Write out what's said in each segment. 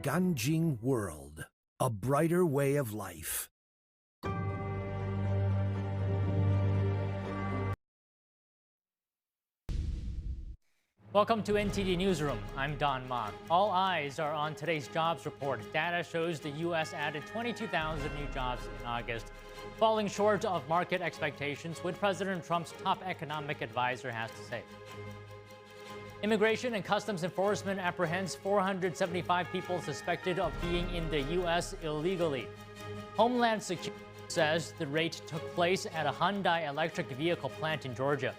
Ganjing World, a brighter way of life. Welcome to NTD Newsroom. I'm Don Ma. All eyes are on today's jobs report. Data shows the U.S. added 22,000 new jobs in August, falling short of market expectations, what President Trump's top economic advisor has to say. Immigration and Customs Enforcement apprehends 475 people suspected of being in the U.S. illegally. Homeland Security says the raid took place at a Hyundai electric vehicle plant in Georgia.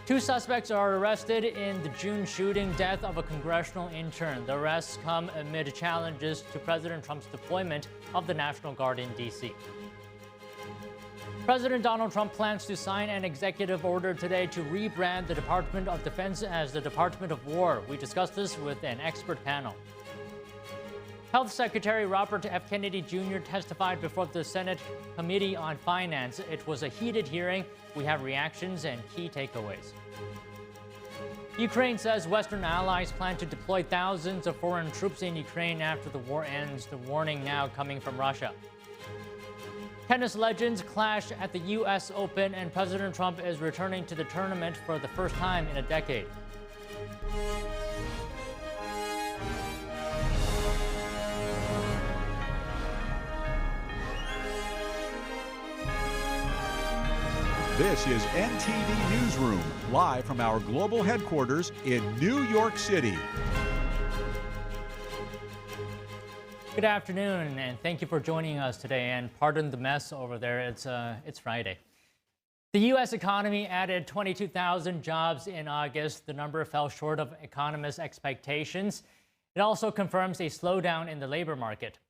2 suspects are arrested in the June shooting death of a congressional intern. The arrests come amid challenges to President Trump's deployment of the National Guard in D.C. President Donald Trump plans to sign an executive order today to rebrand the Department of Defense as the Department of War. We discussed this with an expert panel. Health Secretary Robert F. Kennedy Jr. testified before the Senate Committee on Finance. It was a heated hearing. We have reactions and key takeaways. Ukraine says Western allies plan to deploy thousands of foreign troops in Ukraine after the war ends. The warning now coming from Russia. Tennis legends clash at the U.S. Open, and President Trump is returning to the tournament for the first time in a decade. This is NTD Newsroom, live from our global headquarters in New York City. Good afternoon, and thank you for joining us today. And pardon the mess over there. It's Friday. The U.S. economy added 22,000 jobs in August. The number fell short of economists' expectations. It also confirms a slowdown in the labor market.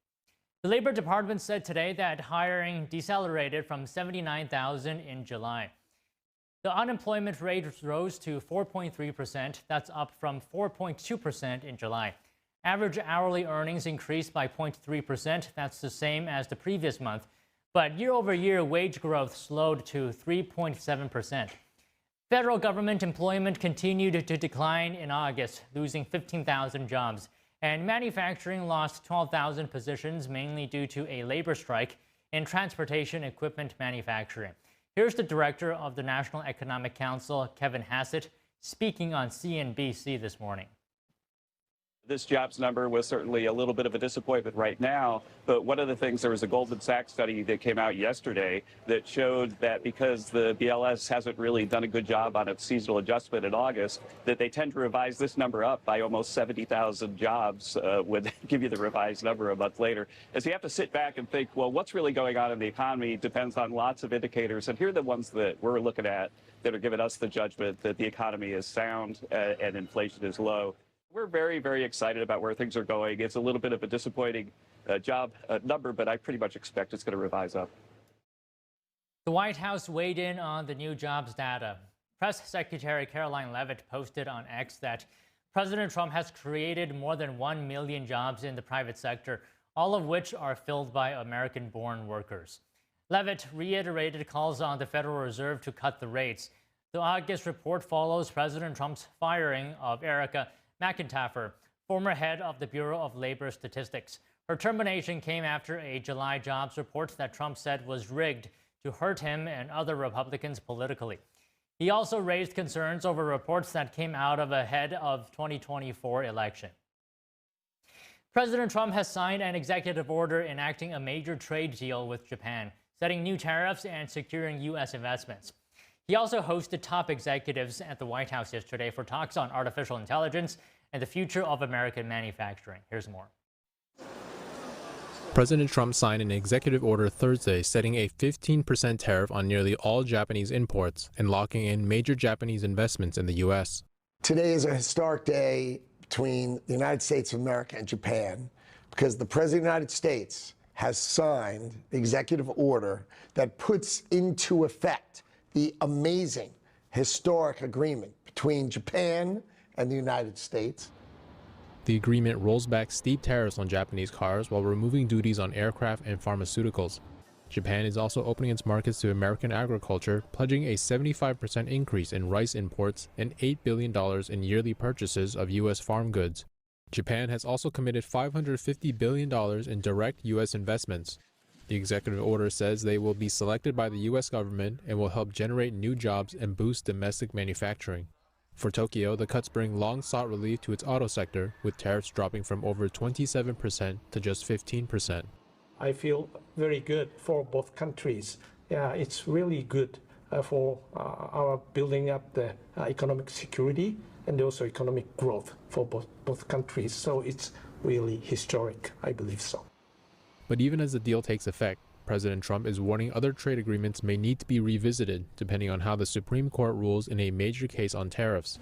The Labor Department said today that hiring decelerated from 79,000 in July. The unemployment rate rose to 4.3%. That's up from 4.2% in July. Average hourly earnings increased by 0.3%. That's the same as the previous month. But year-over-year wage growth slowed to 3.7%. Federal government employment continued to decline in August, losing 15,000 jobs. And manufacturing lost 12,000 positions, mainly due to a labor strike in transportation equipment manufacturing. Here's the director of the National Economic Council, Kevin Hassett, speaking on CNBC this morning. This jobs number was certainly a little bit of a disappointment right now, but one of the things, there was a Goldman Sachs study that came out yesterday that showed that because the BLS hasn't really done a good job on its seasonal adjustment in August, that they tend to revise this number up by almost 70,000 jobs when they give you the revised number a month later. As you have to sit back and think, well, what's really going on in the economy depends on lots of indicators, and here are the ones that we're looking at that are giving us the judgment that the economy is sound and inflation is low. We're very, very excited about where things are going. It's a little bit of a disappointing job number, but I pretty much expect it's going to revise up. The White House weighed in on the new jobs data. Press Secretary Caroline Leavitt posted on X that President Trump has created more than 1 million jobs in the private sector, all of which are filled by American-born workers. Leavitt reiterated calls on the Federal Reserve to cut the rates. The August report follows President Trump's firing of Erica McIntyre, former head of the Bureau of Labor Statistics. Her termination came after a July jobs report that Trump said was rigged to hurt him and other Republicans politically. He also raised concerns over reports that came out ahead of 2024 election. President Trump has signed an executive order enacting a major trade deal with Japan, setting new tariffs and securing U.S. investments. He also hosted top executives at the White House yesterday for talks on artificial intelligence and the future of American manufacturing. Here's more. President Trump signed an executive order Thursday setting a 15% tariff on nearly all Japanese imports and locking in major Japanese investments in the U.S. Today is a historic day between the United States of America and Japan because the President of the United States has signed the executive order that puts into effect the amazing, historic agreement between Japan and the United States. The agreement rolls back steep tariffs on Japanese cars while removing duties on aircraft and pharmaceuticals. Japan is also opening its markets to American agriculture, pledging a 75% increase in rice imports and $8 billion in yearly purchases of U.S. farm goods. Japan has also committed $550 billion in direct U.S. investments. The executive order says they will be selected by the U.S. government and will help generate new jobs and boost domestic manufacturing. For Tokyo, the cuts bring long-sought relief to its auto sector, with tariffs dropping from over 27% to just 15%. I feel very good for both countries. Yeah, it's really good for our building up the economic security and also economic growth for both countries. So it's really historic, I believe so. But even as the deal takes effect, President Trump is warning other trade agreements may need to be revisited depending on how the Supreme Court rules in a major case on tariffs.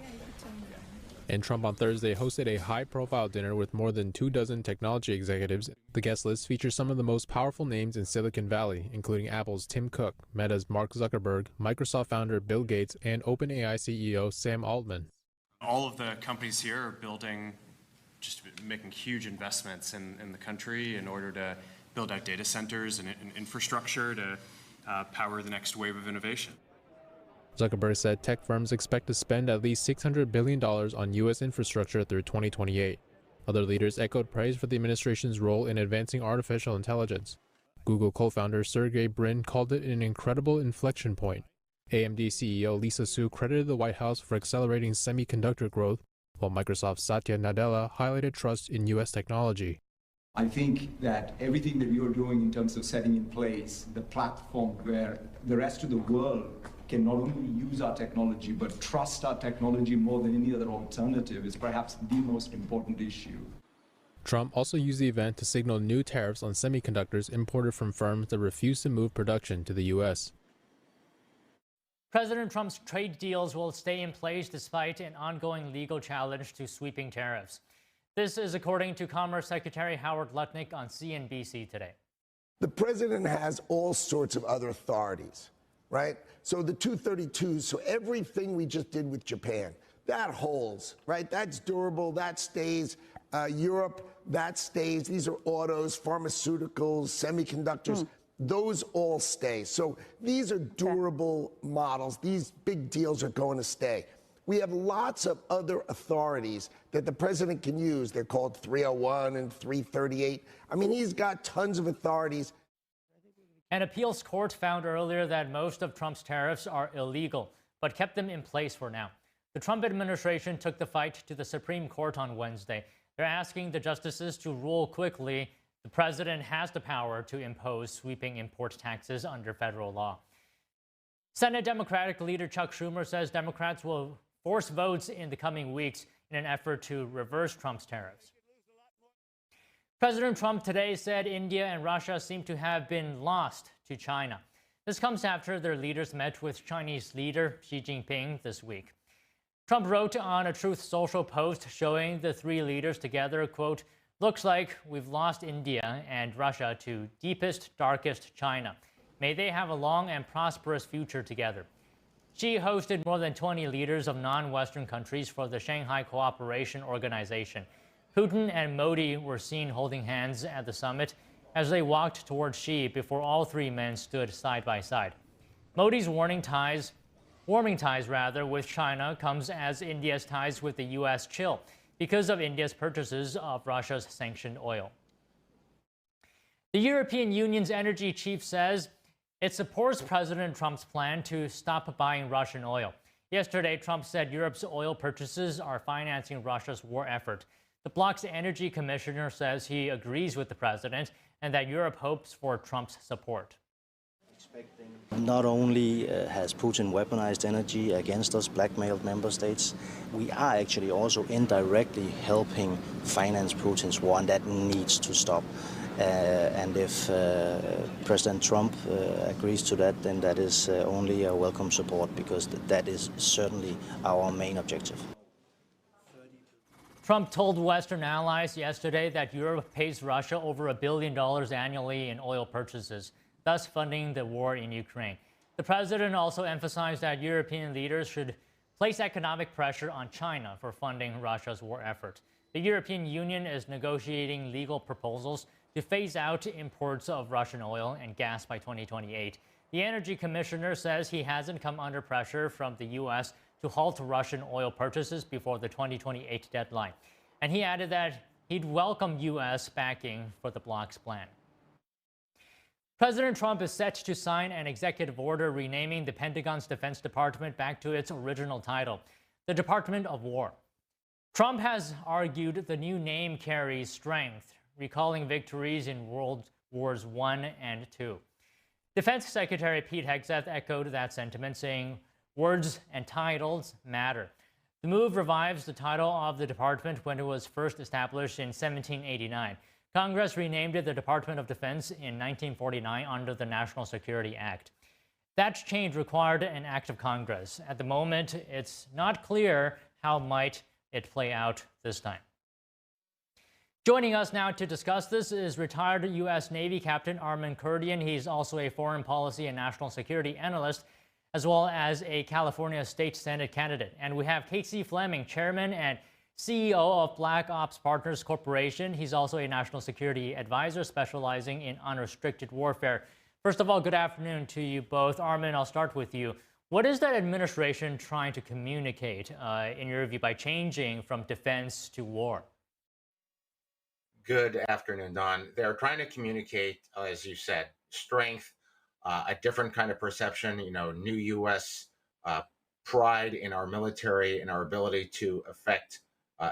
And Trump on Thursday hosted a high-profile dinner with more than 24 technology executives. The guest list features some of the most powerful names in Silicon Valley, including Apple's Tim Cook, Meta's Mark Zuckerberg, Microsoft founder Bill Gates, and OpenAI CEO Sam Altman. All of the companies here are making huge investments in the country in order to build out data centers and infrastructure to power the next wave of innovation. Zuckerberg said tech firms expect to spend at least $600 billion on U.S. infrastructure through 2028. Other leaders echoed praise for the administration's role in advancing artificial intelligence. Google co-founder Sergey Brin called it an incredible inflection point. AMD CEO Lisa Su credited the White House for accelerating semiconductor growth, while Microsoft's Satya Nadella highlighted trust in U.S. technology. I think that everything that you're doing in terms of setting in place the platform where the rest of the world can not only use our technology but trust our technology more than any other alternative is perhaps the most important issue. Trump also used the event to signal new tariffs on semiconductors imported from firms that refuse to move production to the U.S. President Trump's trade deals will stay in place despite an ongoing legal challenge to sweeping tariffs. This is according to Commerce Secretary Howard Lutnick on CNBC today. The president has all sorts of other authorities, right? So the 232s, so everything we just did with Japan, that holds, right? That's durable, that stays. Europe, that stays. These are autos, pharmaceuticals, semiconductors. Those all stay. So these are durable models. These big deals are going to stay. We have lots of other authorities that the president can use. They're called 301 and 338. I mean, he's got tons of authorities. An appeals court found earlier that most of Trump's tariffs are illegal, but kept them in place for now. The Trump administration took the fight to the Supreme Court on Wednesday. They're asking the justices to rule quickly. The president has the power to impose sweeping import taxes under federal law. Senate Democratic leader Chuck Schumer says Democrats will force votes in the coming weeks in an effort to reverse Trump's tariffs. President Trump today said India and Russia seem to have been lost to China. This comes after their leaders met with Chinese leader Xi Jinping this week. Trump wrote on a Truth Social post showing the three leaders together, quote, "Looks like we've lost India and Russia to deepest, darkest China. May they have a long and prosperous future together." Xi hosted more than 20 leaders of non-Western countries for the Shanghai Cooperation Organization. Putin and Modi were seen holding hands at the summit as they walked toward Xi before all three men stood side by side. Modi's warming ties with China comes as India's ties with the U.S. chill because of India's purchases of Russia's sanctioned oil. The European Union's energy chief says it supports President Trump's plan to stop buying Russian oil. Yesterday, Trump said Europe's oil purchases are financing Russia's war effort. The bloc's energy commissioner says he agrees with the president and that Europe hopes for Trump's support. Not only has Putin weaponized energy against us, blackmailed member states, we are actually also indirectly helping finance Putin's war, and that needs to stop. And if President Trump agrees to that, then that is only a welcome support, because that is certainly our main objective. Trump told Western allies yesterday that Europe pays Russia over $1 billion annually in oil purchases, thus funding the war in Ukraine. The president also emphasized that European leaders should place economic pressure on China for funding Russia's war effort. The European Union is negotiating legal proposals to phase out imports of Russian oil and gas by 2028. The energy commissioner says he hasn't come under pressure from the U.S. to halt Russian oil purchases before the 2028 deadline. And he added that he'd welcome U.S. backing for the bloc's plan. President Trump is set to sign an executive order renaming the Pentagon's Defense Department back to its original title, the Department of War. Trump has argued the new name carries strength, recalling victories in World Wars I and II. Defense Secretary Pete Hegseth echoed that sentiment, saying words and titles matter. The move revives the title of the department when it was first established in 1789. Congress renamed it the Department of Defense in 1949 under the National Security Act. That change required an act of Congress. At the moment, it's not clear how might it play out this time. Joining us now to discuss this is retired U.S. Navy Captain Armin Kurdian. He's also a foreign policy and national security analyst, as well as a California State Senate candidate. And we have Casey Fleming, Chairman and CEO of Black Ops Partners Corporation. He's also a national security advisor specializing in unrestricted warfare. First of all, good afternoon to you both. Armin, I'll start with you. What is that administration trying to communicate, in your view, by changing from defense to war? Good afternoon, Don. They're trying to communicate, as you said, strength, a different kind of perception, new U.S. Pride in our military and our ability to affect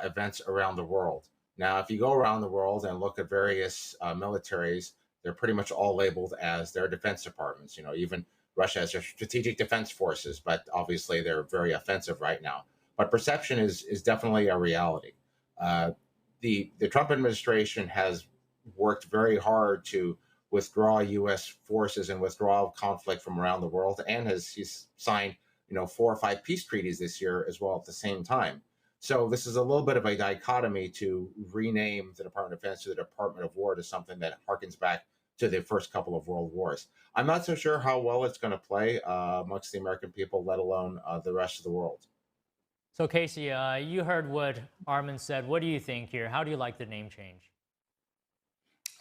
events around the world. Now, if you go around the world and look at various militaries, they're pretty much all labeled as their defense departments. Even Russia has their strategic defense forces, but obviously they're very offensive right now. But perception is definitely a reality. The Trump administration has worked very hard to withdraw U.S. forces and withdraw conflict from around the world, and he's signed 4 or 5 peace treaties this year as well at the same time. So this is a little bit of a dichotomy to rename the Department of Defense to the Department of War to something that harkens back to the first couple of world wars. I'm not so sure how well it's going to play amongst the American people, let alone the rest of the world. So Casey, you heard what Armin said. What do you think here? How do you like the name change?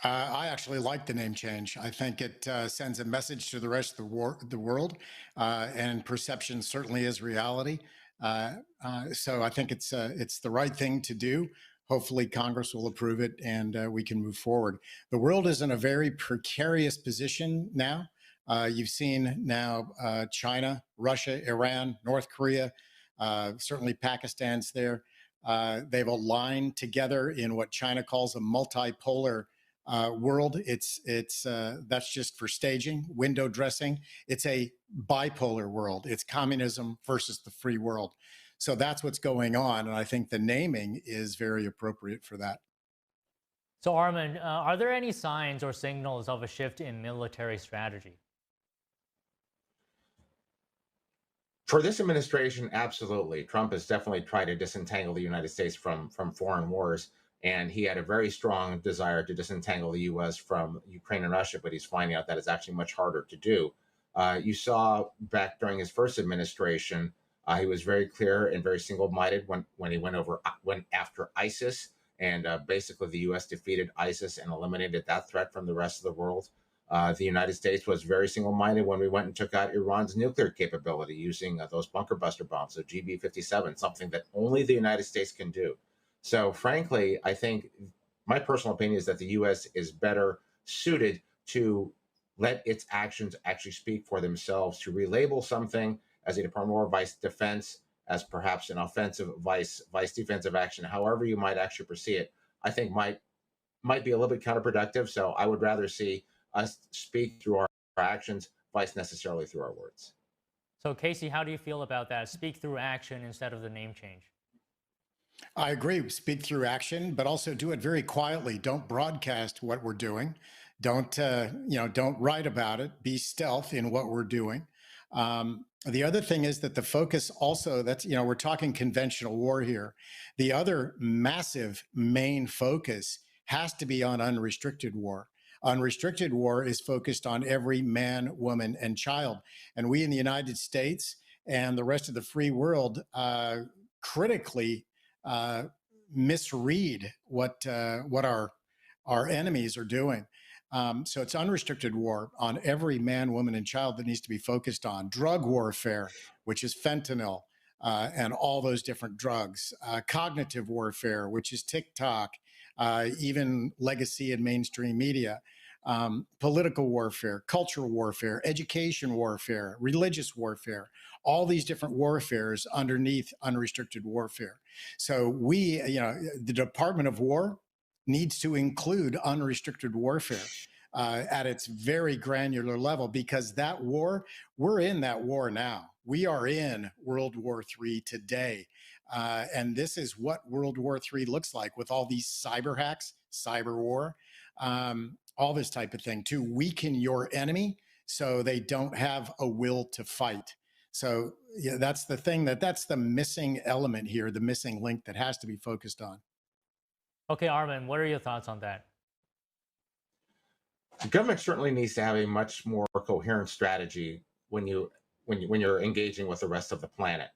I actually like the name change. I think it sends a message to the rest of the world, and perception certainly is reality. So I think it's the right thing to do. Hopefully Congress will approve it and we can move forward. The world is in a very precarious position now. You've seen now China, Russia, Iran, North Korea, certainly Pakistan's there. They've aligned together in what China calls a multipolar world. That's just for staging, window dressing. It's a bipolar world. It's communism versus the free world. So that's what's going on, and I think the naming is very appropriate for that. So Armin, are there any signs or signals of a shift in military strategy? For this administration, absolutely. Trump has definitely tried to disentangle the United States from foreign wars. And he had a very strong desire to disentangle the U.S. from Ukraine and Russia, but he's finding out that it's actually much harder to do. You saw back during his first administration, he was very clear and very single-minded when he went after ISIS, and basically the U.S. defeated ISIS and eliminated that threat from the rest of the world. The United States was very single-minded when we went and took out Iran's nuclear capability using those bunker buster bombs, so GB-57, something that only the United States can do. So frankly, I think my personal opinion is that the U.S. is better suited to let its actions actually speak for themselves, to relabel something as a Department of War vice defense, as perhaps an offensive vice defensive action, however you might actually perceive it, I think might be a little bit counterproductive. So I would rather see us speak through our actions, vice necessarily through our words. So Casey, how do you feel about that? Speak through action instead of the name change. I agree. Speak through action, but also do it very quietly. Don't broadcast what we're doing. Don't write about it. Be stealth in what we're doing. The other thing is that the focus also, we're talking conventional war here. The other massive main focus has to be on unrestricted war. Unrestricted war is focused on every man, woman, and child. And we in the United States and the rest of the free world critically misread what our enemies are doing. So it's unrestricted war on every man, woman, and child that needs to be focused on. Drug warfare, which is fentanyl and all those different drugs. Cognitive warfare, which is TikTok, even legacy and mainstream media, political warfare, cultural warfare, education warfare, religious warfare, all these different warfares underneath unrestricted warfare. So we, the Department of War needs to include unrestricted warfare at its very granular level, because that war, we're in that war now. We are in World War III today. And this is what World War III looks like, with all these cyber hacks, cyber war, all this type of thing to weaken your enemy so they don't have a will to fight. So yeah, that's the thing, that's the missing element here, the missing link that has to be focused on. Okay, Armin, what are your thoughts on that? The government certainly needs to have a much more coherent strategy when you're engaging with the rest of the planet.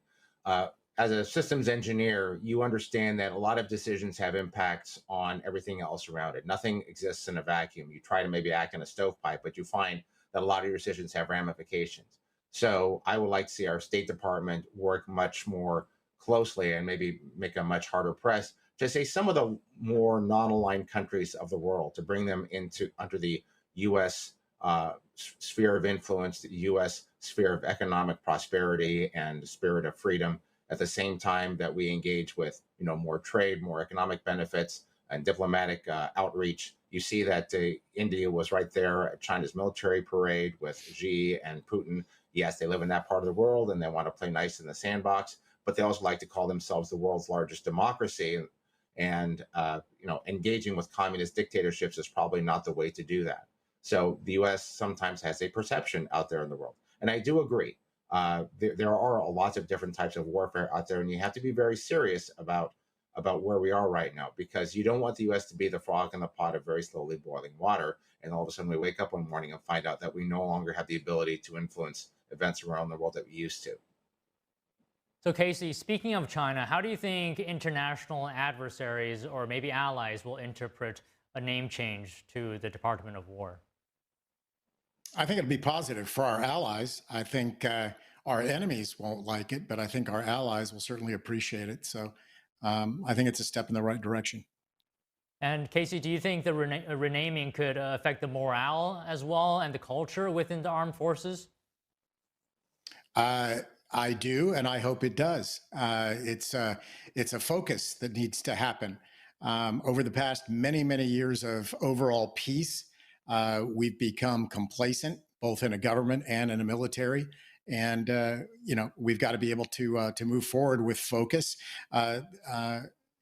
As a systems engineer, you understand that a lot of decisions have impacts on everything else around it. Nothing exists in a vacuum. You try to maybe act in a stovepipe, but you find that a lot of your decisions have ramifications. So I would like to see our State Department work much more closely and maybe make a much harder press to say some of the more non-aligned countries of the world, to bring them under the U.S. Sphere of influence, the U.S. sphere of economic prosperity and spirit of freedom, at the same time that we engage with, more trade, more economic benefits, and diplomatic outreach. You see that India was right there at China's military parade with Xi and Putin. Yes, they live in that part of the world and they want to play nice in the sandbox, but they also like to call themselves the world's largest democracy. And engaging with communist dictatorships is probably not the way to do that. So the U.S. sometimes has a perception out there in the world. And I do agree. There are lots of different types of warfare out there, and you have to be very serious about where we are right now, because you don't want the U.S. to be the frog in the pot of very slowly boiling water, and all of a sudden we wake up one morning and find out that we no longer have the ability to influence events around the world that we used to. So Casey, speaking of China, how do you think international adversaries or maybe allies will interpret a name change to the Department of War? I think it'll be positive for our allies. I think our enemies won't like it, but I think our allies will certainly appreciate it. So I think it's a step in the right direction. And Casey, do you think the renaming could affect the morale as well and the culture within the armed forces? I do, and I hope it does. It's a focus that needs to happen. Over the past many years of overall peace, we've become complacent, both in a government and in a military. And, we've got to be able to move forward with focus.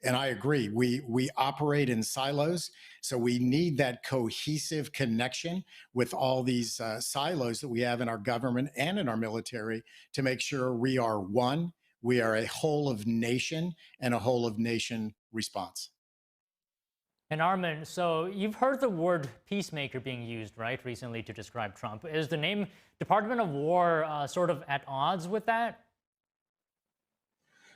And I agree, we operate in silos. So we need that cohesive connection with all these silos that we have in our government and in our military to make sure we are one, we are a whole of nation and a whole of nation response. And Armin, so you've heard the word peacemaker being used, right, recently to describe Trump. Is the name Department of War sort of at odds with that?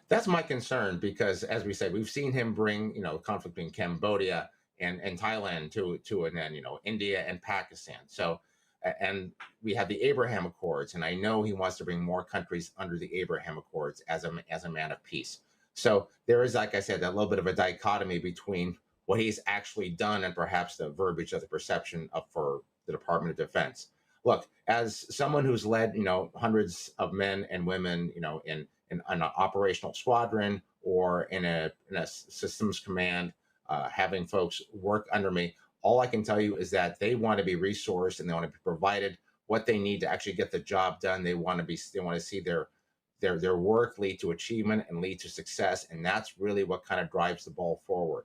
That's my concern, because, as we said, we've seen him bring, conflict in Cambodia and Thailand to an end, India and Pakistan. So, and we have the Abraham Accords, and I know he wants to bring more countries under the Abraham Accords as a man of peace. So there is, like I said, a little bit of a dichotomy between what he's actually done and perhaps the verbiage of the perception for the Department of Defense. Look, as someone who's led, hundreds of men and women, in an operational squadron or in a systems command, having folks work under me, all I can tell you is that they want to be resourced and they want to be provided what they need to actually get the job done. They want to see their work lead to achievement and lead to success, and that's really what kind of drives the ball forward.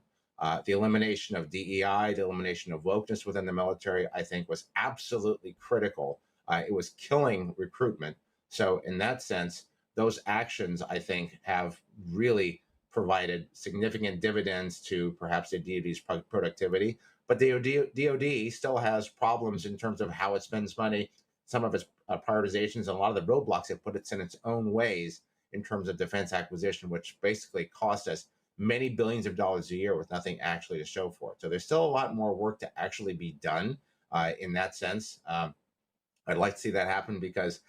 The elimination of DEI, the elimination of wokeness within the military, I think was absolutely critical. It was killing recruitment. So in that sense, those actions, I think, have really provided significant dividends to perhaps the DoD's productivity. But the DoD still has problems in terms of how it spends money, some of its prioritizations, and a lot of the roadblocks it puts in its own ways in terms of defense acquisition, which basically cost us many billions of dollars a year with nothing actually to show for it. So there's still a lot more work to actually be done in that sense. I'd like to see that happen, because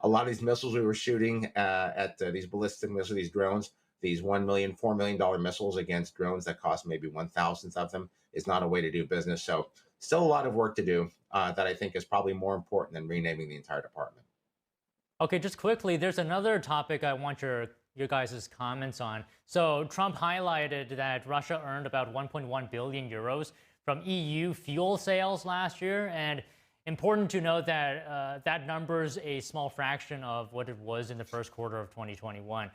a lot of these missiles we were shooting at these ballistic missiles, these drones, these $1 million, $4 million missiles against drones that cost maybe 1,000th of them is not a way to do business. So still a lot of work to do that I think is probably more important than renaming the entire department. Okay, just quickly, there's another topic I want your guys' comments on. So Trump highlighted that Russia earned about 1.1 billion euros from EU fuel sales last year, and important to note that that number's a small fraction of what it was in the first quarter of 2021.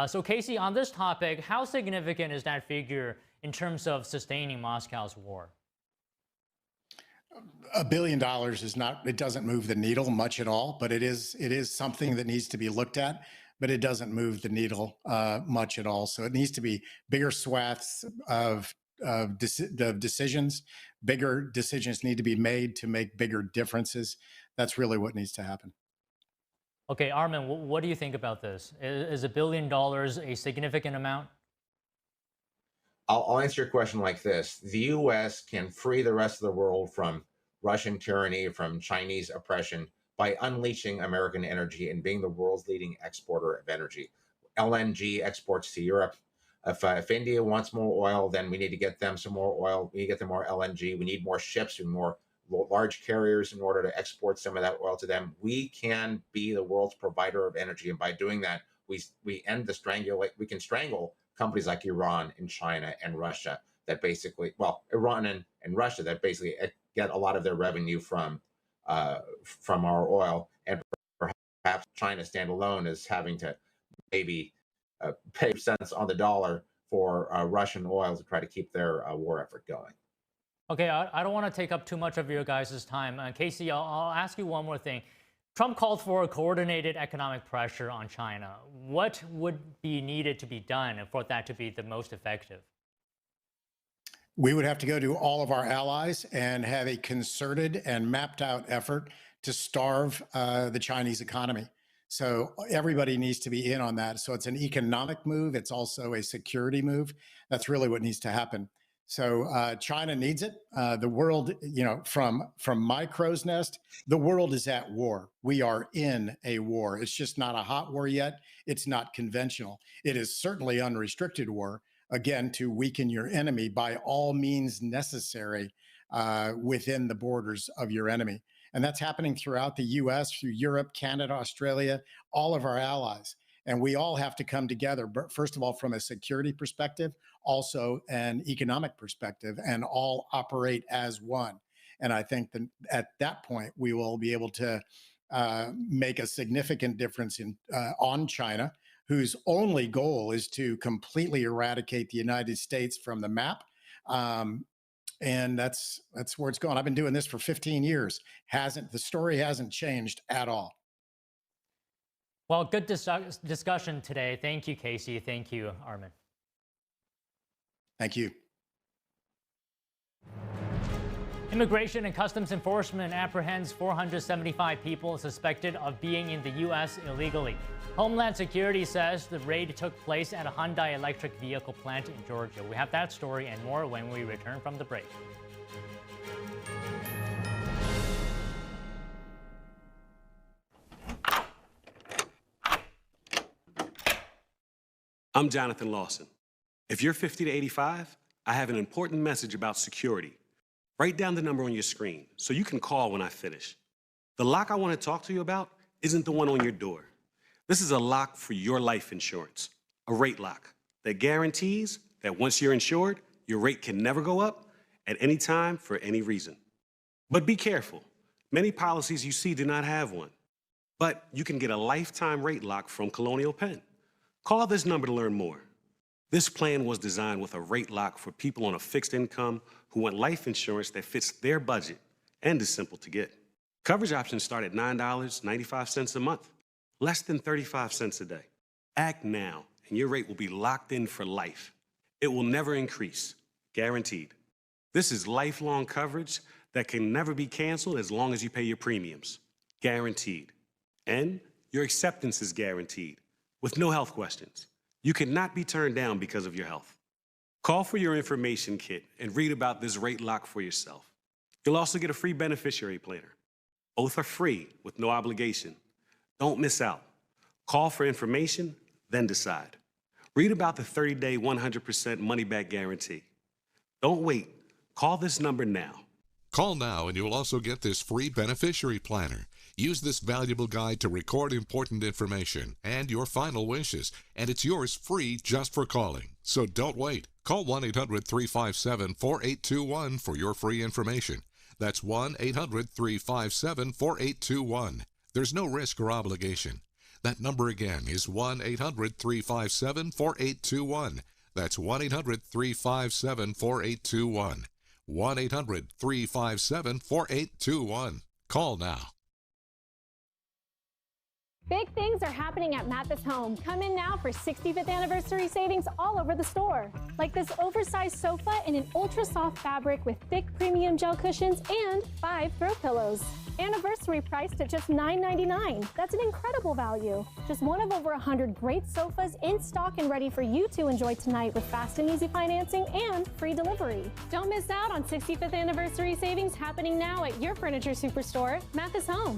So Casey, on this topic, how significant is that figure in terms of sustaining Moscow's war? $1 billion is not, it doesn't move the needle much at all, but it is something that needs to be looked at, but it doesn't move the needle much at all. So it needs to be bigger swaths of decisions. Bigger decisions need to be made to make bigger differences. That's really what needs to happen. Okay, Armin, what do you think about this? Is $1 billion a significant amount? I'll answer your question like this. The U.S. can free the rest of the world from Russian tyranny, from Chinese oppression, by unleashing American energy and being the world's leading exporter of energy. LNG exports to Europe. If India wants more oil, then we need to get them some more oil. We need to get them more LNG. We need more ships and more large carriers in order to export some of that oil to them. We can be the world's provider of energy, and by doing that, we end the we can strangle companies like Iran and China and Russia that basically, well, Iran and Russia that basically get a lot of their revenue from our oil, and perhaps China standalone is having to maybe pay cents on the dollar for Russian oil to try to keep their war effort going. Okay, I don't want to take up too much of your guys' time. Casey, I'll ask you one more thing. Trump called for coordinated economic pressure on China. What would be needed to be done for that to be the most effective? We would have to go to all of our allies and have a concerted and mapped out effort to starve the Chinese economy. So everybody needs to be in on that. So it's an economic move. It's also a security move. That's really what needs to happen. So China needs it. The world, you know, from my crow's nest, the world is at war. We are in a war. It's just not a hot war yet. It's not conventional. It is certainly unrestricted war, again, to weaken your enemy by all means necessary within the borders of your enemy. And that's happening throughout the US, through Europe, Canada, Australia, all of our allies. And we all have to come together, but first of all, from a security perspective, also an economic perspective, and all operate as one. And I think that at that point, we will be able to make a significant difference on China, whose only goal is to completely eradicate the United States from the map. And that's where it's going. I've been doing this for 15 years. The story hasn't changed at all. Well, good discussion today. Thank you, Casey. Thank you, Armin. Thank you. Immigration and Customs Enforcement apprehends 475 people suspected of being in the U.S. illegally. Homeland Security says the raid took place at a Hyundai electric vehicle plant in Georgia. We have that story and more when we return from the break. I'm Jonathan Lawson. If you're 50 to 85, I have an important message about security. Write down the number on your screen so you can call when I finish. The lock I want to talk to you about isn't the one on your door. This is a lock for your life insurance, a rate lock that guarantees that once you're insured, your rate can never go up at any time for any reason. But be careful. Many policies you see do not have one. But you can get a lifetime rate lock from Colonial Penn. Call this number to learn more. This plan was designed with a rate lock for people on a fixed income who want life insurance that fits their budget and is simple to get. Coverage options start at $9.95 a month, less than 35 cents a day. Act now, and your rate will be locked in for life. It will never increase, guaranteed. This is lifelong coverage that can never be canceled as long as you pay your premiums, guaranteed. And your acceptance is guaranteed, with no health questions. You cannot be turned down because of your health. Call for your information kit and read about this rate lock for yourself. You'll also get a free beneficiary planner. Both are free with no obligation. Don't miss out. Call for information, then decide. Read about the 30-day 100% money-back guarantee. Don't wait. Call this number now. Call now and you'll also get this free beneficiary planner. Use this valuable guide to record important information and your final wishes, and it's yours free just for calling. So don't wait. Call 1-800-357-4821 for your free information. That's 1-800-357-4821. There's no risk or obligation. That number again is 1-800-357-4821. That's 1-800-357-4821. 1-800-357-4821. Call now. Big things are happening at Mathis Home. Come in now for 65th anniversary savings all over the store. Like this oversized sofa in an ultra soft fabric with thick premium gel cushions and 5 throw pillows. Anniversary priced at just $9.99. That's an incredible value. Just one of over 100 great sofas in stock and ready for you to enjoy tonight with fast and easy financing and free delivery. Don't miss out on 65th anniversary savings happening now at your furniture superstore, Mathis Home.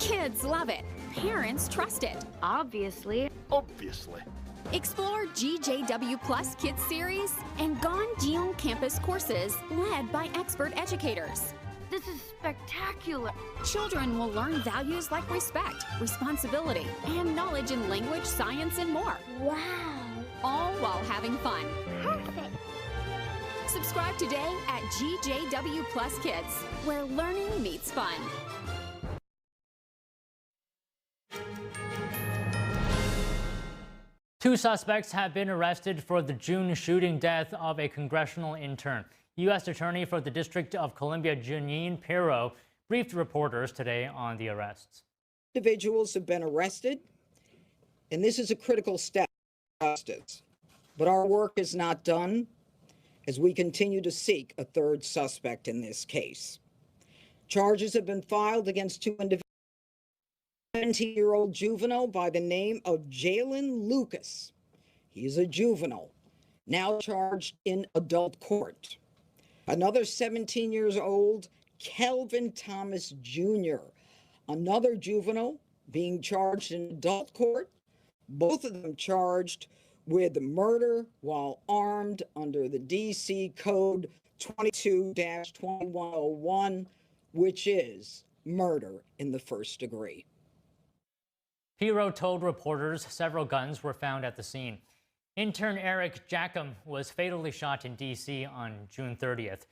Kids love it. Parents trust it. Obviously. Explore GJW Plus Kids Series and Ganjiong Campus courses led by expert educators. This is spectacular. Children will learn values like respect, responsibility, and knowledge in language, science, and more. Wow. All while having fun. Perfect. Subscribe today at GJW Plus Kids, where learning meets fun. Two suspects have been arrested for the June shooting death of a congressional intern. U.S. Attorney for the District of Columbia, Jeanine Pirro, briefed reporters today on the arrests. Individuals have been arrested, and this is a critical step in justice. But our work is not done as we continue to seek a third suspect in this case. Charges have been filed against two individuals. 17-year-old juvenile by the name of Jalen Lucas. He is a juvenile, now charged in adult court. Another 17 years old, Kelvin Thomas Jr., another juvenile being charged in adult court, both of them charged with murder while armed under the D.C. Code 22-2101, which is murder in the first degree. Pirro told reporters several guns were found at the scene. Intern Eric Jackham was fatally shot in D.C. on June 30th.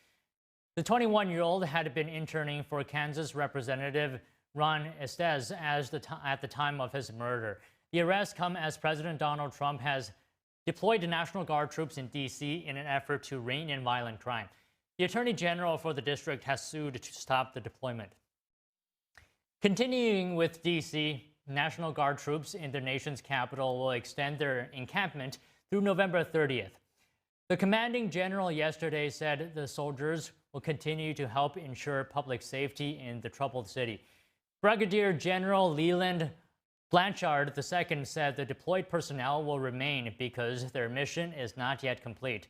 The 21-year-old had been interning for Kansas Representative Ron Estes at the time of his murder. The arrests come as President Donald Trump has deployed National Guard troops in D.C. in an effort to rein in violent crime. The Attorney General for the district has sued to stop the deployment. Continuing with D.C., National Guard troops in the nation's capital will extend their encampment through November 30th. The commanding general yesterday said the soldiers will continue to help ensure public safety in the troubled city. Brigadier General Leland Blanchard II said the deployed personnel will remain because their mission is not yet complete.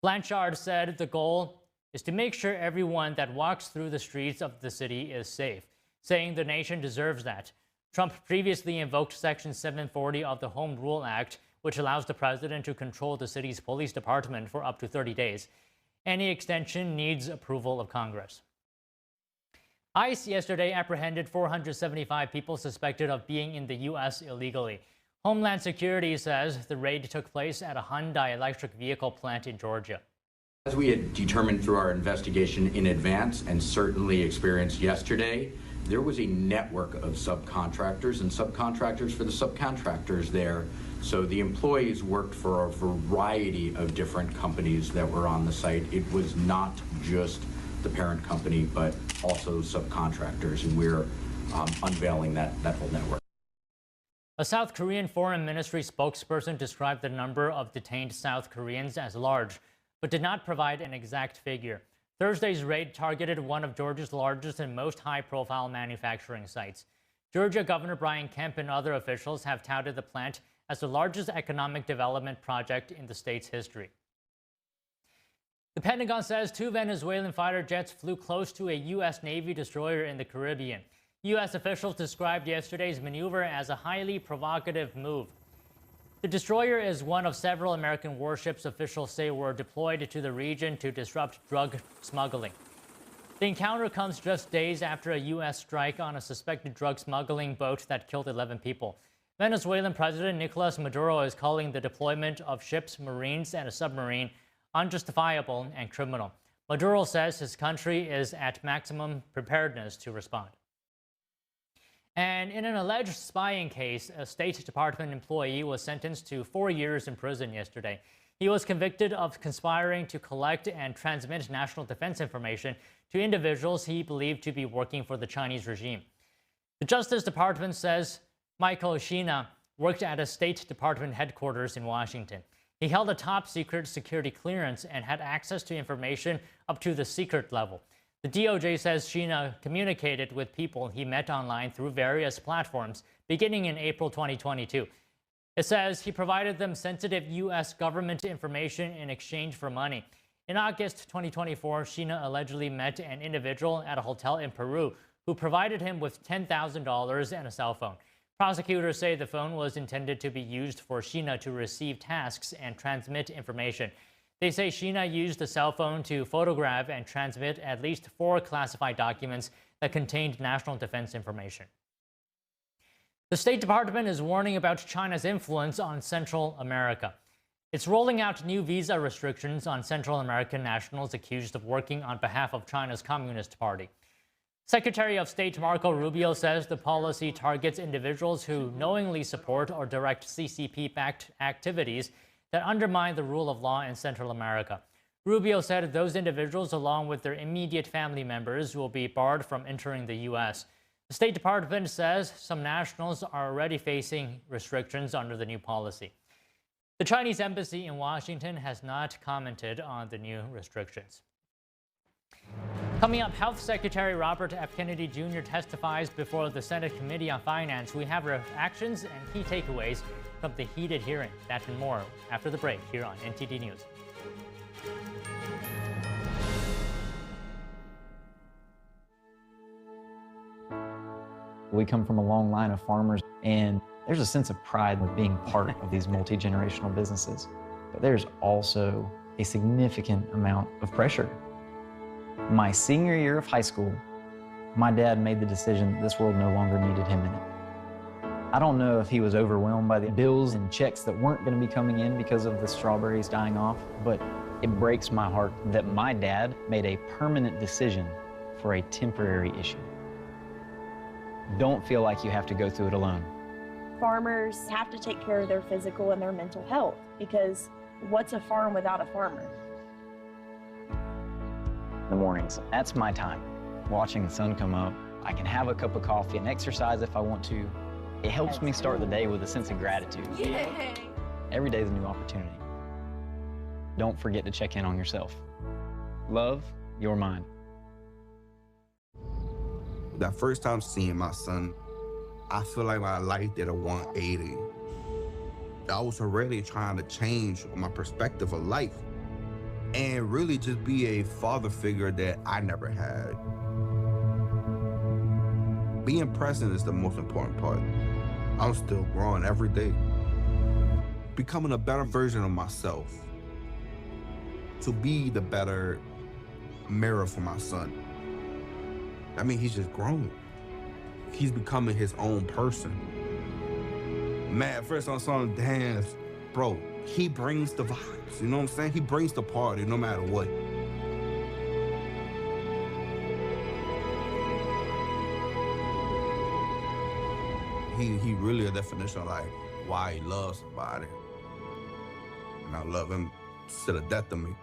Blanchard said the goal is to make sure everyone that walks through the streets of the city is safe, saying the nation deserves that. Trump previously invoked Section 740 of the Home Rule Act, which allows the president to control the city's police department for up to 30 days. Any extension needs approval of Congress. ICE yesterday apprehended 475 people suspected of being in the U.S. illegally. Homeland Security says the raid took place at a Hyundai electric vehicle plant in Georgia. As we had determined through our investigation in advance and certainly experienced yesterday, there was a network of subcontractors and subcontractors for the subcontractors there. So the employees worked for a variety of different companies that were on the site. It was not just the parent company, but also subcontractors, and we're unveiling that whole network. A South Korean Foreign Ministry spokesperson described the number of detained South Koreans as large, but did not provide an exact figure. Thursday's raid targeted one of Georgia's largest and most high-profile manufacturing sites. Georgia Governor Brian Kemp and other officials have touted the plant as the largest economic development project in the state's history. The Pentagon says 2 Venezuelan fighter jets flew close to a U.S. Navy destroyer in the Caribbean. U.S. officials described yesterday's maneuver as a highly provocative move. The destroyer is one of several American warships officials say were deployed to the region to disrupt drug smuggling. The encounter comes just days after a U.S. strike on a suspected drug smuggling boat that killed 11 people. Venezuelan President Nicolas Maduro is calling the deployment of ships, Marines, and a submarine unjustifiable and criminal. Maduro says his country is at maximum preparedness to respond. And in an alleged spying case, a State Department employee was sentenced to 4 years in prison yesterday. He was convicted of conspiring to collect and transmit national defense information to individuals he believed to be working for the Chinese regime. The Justice Department says Michael Sheena worked at a State Department headquarters in Washington. He held a top-secret security clearance and had access to information up to the secret level. The DOJ says Sheena communicated with people he met online through various platforms beginning in April 2022. It says he provided them sensitive U.S. government information in exchange for money. In August 2024, Sheena allegedly met an individual at a hotel in Peru who provided him with $10,000 and a cell phone. Prosecutors say the phone was intended to be used for Sheena to receive tasks and transmit information. They say Sheena used the cell phone to photograph and transmit at least 4 classified documents that contained national defense information. The State Department is warning about China's influence on Central America. It's rolling out new visa restrictions on Central American nationals accused of working on behalf of China's Communist Party. Secretary of State Marco Rubio says the policy targets individuals who knowingly support or direct CCP-backed activities that undermine the rule of law in Central America. Rubio said those individuals, along with their immediate family members, will be barred from entering the U.S. The State Department says some nationals are already facing restrictions under the new policy. The Chinese embassy in Washington has not commented on the new restrictions. Coming up, Health Secretary Robert F. Kennedy Jr. testifies before the Senate Committee on Finance. We have reactions and key takeaways from the heated hearing. That and more after the break here on NTD News. We come from a long line of farmers, and there's a sense of pride with being part of these multi-generational businesses. But there's also a significant amount of pressure. My senior year of high school, my dad made the decision that this world no longer needed him in it. I don't know if he was overwhelmed by the bills and checks that weren't going to be coming in because of the strawberries dying off, but it breaks my heart that my dad made a permanent decision for a temporary issue. Don't feel like you have to go through it alone. Farmers have to take care of their physical and their mental health, because what's a farm without a farmer? In the mornings, that's my time. Watching the sun come up, I can have a cup of coffee and exercise if I want to. It helps me start the day with a sense of gratitude. Yay! Every day is a new opportunity. Don't forget to check in on yourself. Love, your mind. That first time seeing my son, I feel like my life did a 180. I was already trying to change my perspective of life and really just be a father figure that I never had. Being present is the most important part. I'm still growing every day. Becoming a better version of myself. To be the better mirror for my son. I mean, he's just growing. He's becoming his own person. Man, first I saw him dance, bro, he brings the vibes, you know what I'm saying? He brings the party no matter what. He really a definition of like why he loves somebody. And I love him to the death of me.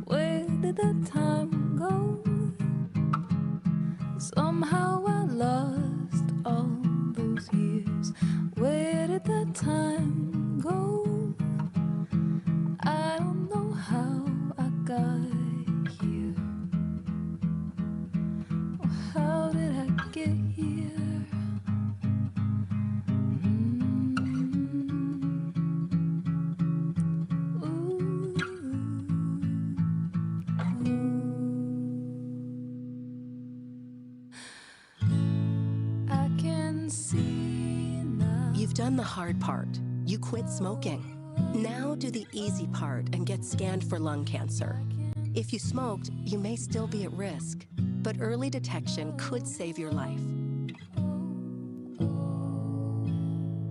Where did the time go? Somehow I lost all those years. Where did the time go? I don't know how I got here. How did I get here? You've done the hard part. You quit smoking. Now do the easy part and get scanned for lung cancer. If you smoked, you may still be at risk, but early detection could save your life.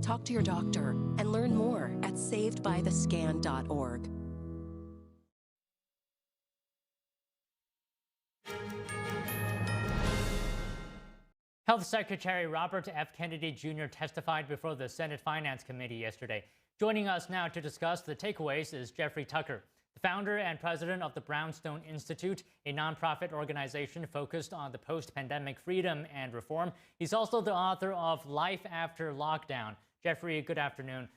Talk to your doctor and learn more at savedbythescan.org. Health Secretary Robert F. Kennedy Jr. testified before the Senate Finance Committee yesterday. Joining us now to discuss the takeaways is Jeffrey Tucker, the founder and president of the Brownstone Institute, a nonprofit organization focused on the post-pandemic freedom and reform. He's also the author of Life After Lockdown. Jeffrey, good afternoon.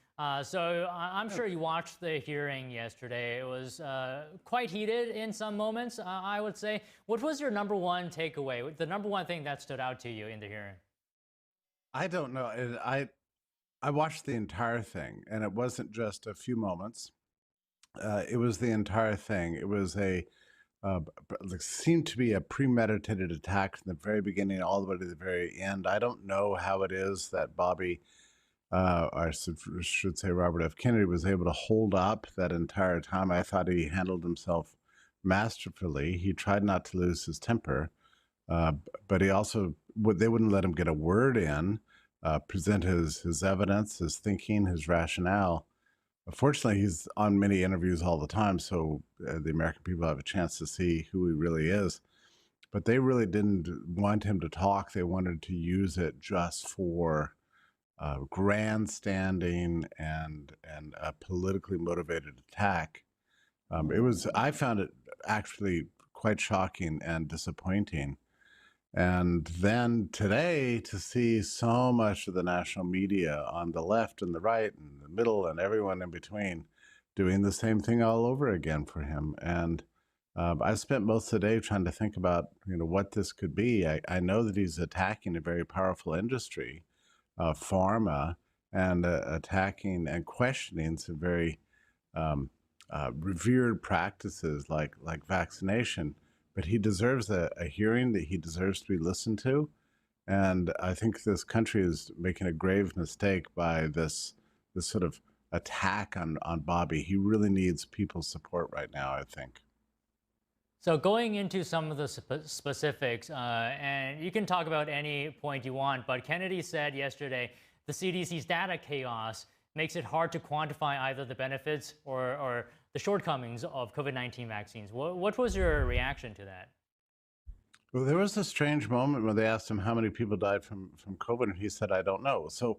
So I'm sure you watched the hearing yesterday. It was quite heated in some moments, I would say. What was your number one takeaway, the number one thing that stood out to you in the hearing? I don't know. I watched the entire thing, and it wasn't just a few moments. It was the entire thing. It was seemed to be a premeditated attack from the very beginning all the way to the very end. I don't know how it is that Bobby, I should say Robert F. Kennedy, was able to hold up that entire time. I thought he handled himself masterfully. He tried not to lose his temper, but he also, they wouldn't let him get a word in, present his evidence, his thinking, his rationale. Fortunately, he's on many interviews all the time, so the American people have a chance to see who he really is. But they really didn't want him to talk. They wanted to use it just for grandstanding and a politically motivated attack. I found it actually quite shocking and disappointing. And then today, to see so much of the national media on the left and the right and the middle and everyone in between doing the same thing all over again for him. And I spent most of the day trying to think about, what this could be. I know that he's attacking a very powerful industry, pharma, and attacking and questioning some very revered practices like vaccination. But he deserves a hearing, that he deserves to be listened to. And I think this country is making a grave mistake by this sort of attack on Bobby. He really needs people's support right now, I think. So going into some of the specifics, and you can talk about any point you want, but Kennedy said yesterday the CDC's data chaos makes it hard to quantify either the benefits or the shortcomings of COVID-19 vaccines. What was your reaction to that? Well, there was a strange moment when they asked him how many people died from COVID, and he said, I don't know. So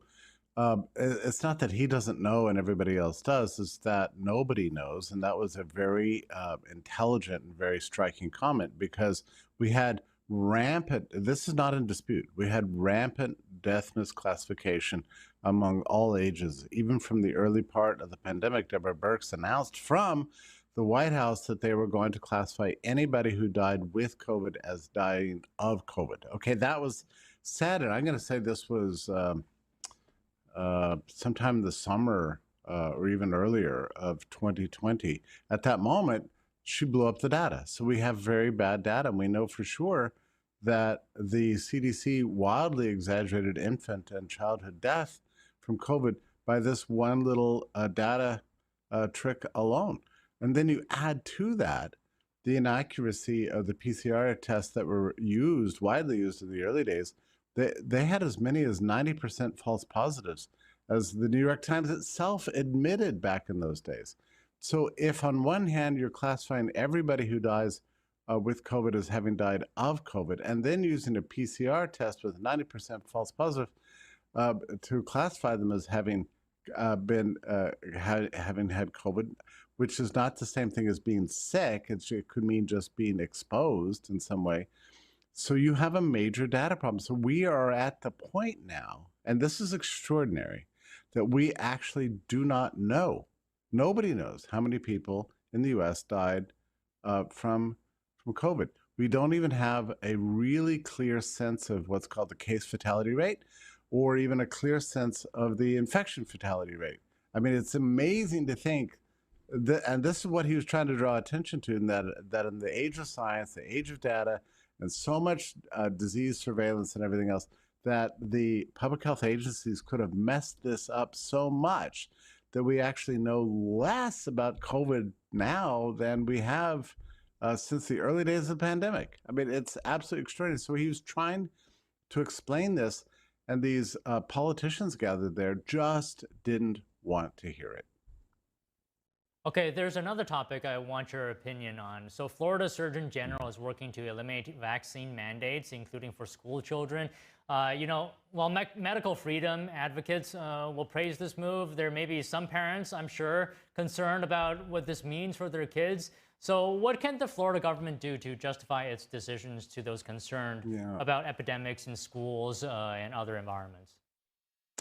it's not that he doesn't know and everybody else does, it's that nobody knows. And that was a very intelligent and very striking comment, because we had rampant, this is not in dispute, we had rampant death misclassification among all ages. Even from the early part of the pandemic, Deborah Birx announced from the White House that they were going to classify anybody who died with COVID as dying of COVID. Okay, that was sad, and I'm going to say this was sometime in the summer or even earlier of 2020. At that moment, she blew up the data. So we have very bad data, and we know for sure that the CDC wildly exaggerated infant and childhood death from COVID by this one little data trick alone. And then you add to that the inaccuracy of the PCR tests that were widely used in the early days. They had as many as 90% false positives, as the New York Times itself admitted back in those days. So if on one hand you're classifying everybody who dies with COVID as having died of COVID, and then using a PCR test with 90% false positive to classify them as having having had COVID, which is not the same thing as being sick. It could mean just being exposed in some way. So you have a major data problem. So we are at the point now, and this is extraordinary, that we actually do not know. Nobody knows how many people in the US died from COVID. We don't even have a really clear sense of what's called the case fatality rate, or even a clear sense of the infection fatality rate. I mean, it's amazing to think that, and this is what he was trying to draw attention to, in that in the age of science, the age of data, and so much disease surveillance and everything else, that the public health agencies could have messed this up so much that we actually know less about COVID now than we have since the early days of the pandemic. I mean, it's absolutely extraordinary. So he was trying to explain this, and these politicians gathered there just didn't want to hear it. Okay, there's another topic I want your opinion on. So Florida Surgeon General is working to eliminate vaccine mandates, including for school children. While medical freedom advocates will praise this move, there may be some parents, I'm sure, concerned about what this means for their kids. So what can the Florida government do to justify its decisions to those concerned about epidemics in schools and other environments?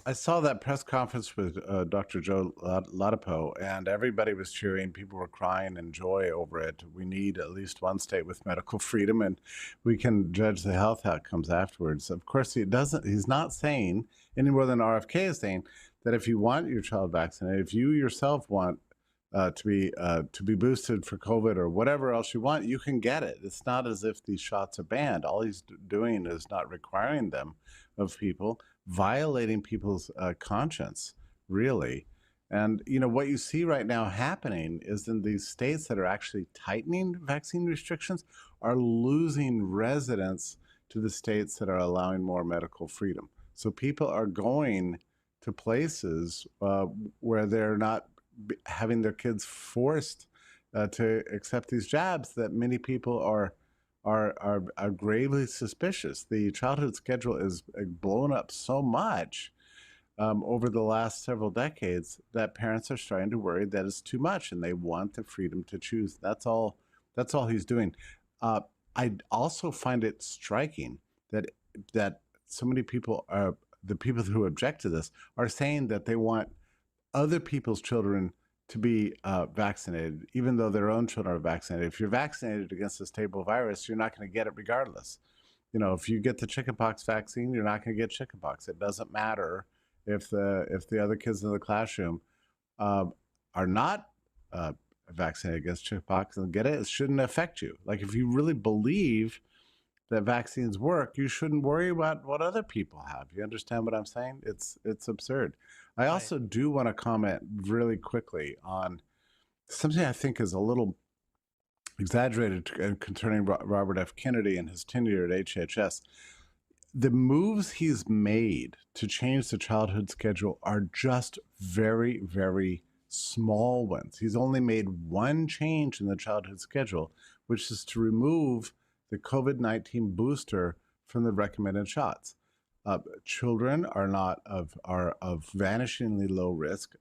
I saw that press conference with Dr. Joe Ladapo, and everybody was cheering. People were crying in joy over it. We need at least one state with medical freedom, and we can judge the health outcomes afterwards. Of course, he's not saying any more than RFK is saying that if you want your child vaccinated, if you yourself want to be boosted for COVID or whatever else you want, you can get it. It's not as if these shots are banned. All he's doing is not requiring them of people, violating people's conscience, really. And what you see right now happening is in these states that are actually tightening vaccine restrictions are losing residents to the states that are allowing more medical freedom. So people are going to places where they're not having their kids forced to accept these jabs that many people are gravely suspicious. The childhood schedule is blown up so much over the last several decades that parents are starting to worry that it's too much, and they want the freedom to choose. That's all he's doing. I also find it striking that so many people the people who object to this are saying that they want other people's children to be vaccinated, even though their own children are vaccinated. If you're vaccinated against this stable virus, you're not going to get it regardless. If you get the chickenpox vaccine, you're not going to get chickenpox. It doesn't matter if the other kids in the classroom are not vaccinated against chickenpox and get it. It shouldn't affect you. Like, if you really believe that vaccines work, you shouldn't worry about what other people have. You understand what I'm saying? It's absurd. I also do want to comment really quickly on something I think is a little exaggerated concerning Robert F. Kennedy and his tenure at HHS. The moves he's made to change the childhood schedule are just very, very small ones. He's only made one change in the childhood schedule, which is to remove the COVID-19 booster from the recommended shots. Children are of vanishingly low risk,